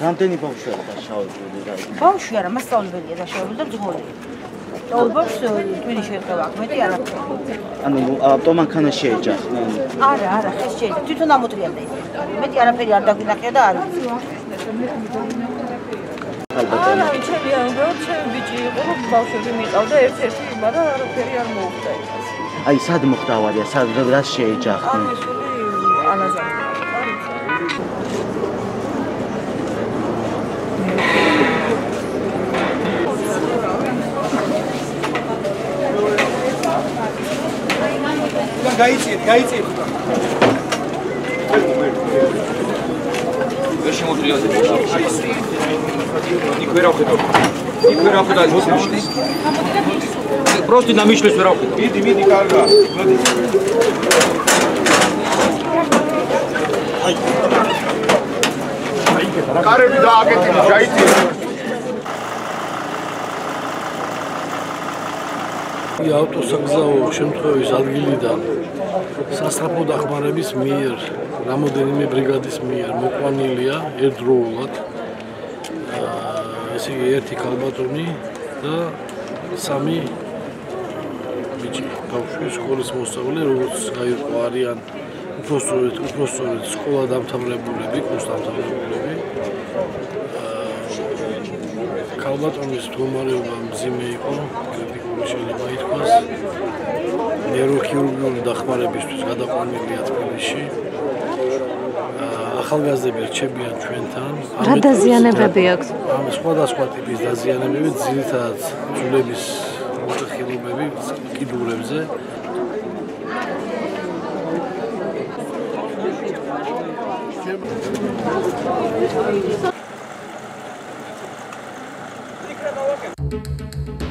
რამდენი ბავშვია დაშავებული და ბავშვი არა, მასწავლებელია დაშავებული და ძღოლი. Olbos twinish ertawak meti araperi. ანუ ავტომანქანა შეეჯახნენ. არა, ხეს შეიძლება. თვითონ ამოტრიალდა ის. მეტი არაფერი არ დაგვინახია და არ ვიცი. არა, ჩემი ამბავ, ჩემი ბიჭი იყო, რომ ბავშვები მიყავდა ერთ-ერთი, მაგრამ არაფერი არ მოუხდა იმას. აი, სად მოხდა ავარია? სად რა შეეჯახნენ? ანაზარი. გაიწიეთ. ვერ შემოწიოთ. იქ ვერ ავხედავ. პროსტი დამიშლის ვერ ავხედავ. მიდი, კარგა. კარები დააკეთილი, გაიწიეთ. ავტოსაგზაო შემთხვევის ადგილიდან სასწრაფო დახმარების მიერ რამოდენიმე ბრიგადის მიერ მოყვანილია ერთდროულად ესე იგი ერთი ქალბატონი და სამი ბიჭი ბავშვი სკოლის მოსწავლე როგორც გაირკვა არიან უпростоრეთ სკოლა დამთავრებულები, კურს დამთავრებულები ქალბატონის მდგომარეობა მძიმე იყო შეიძლება ითქვას ნეიროქირურგიული დახმარებისთვის გადაყვანილია თბილისში. ახალგაზრდები რჩებიან ჩვენთან. რა დაზიანებები აქვს? სხვადასხვა ტიპის დაზიანებები, ძირითადად ძვლების მოხილობები კიდურებზე. იქ რა გავაკეთე?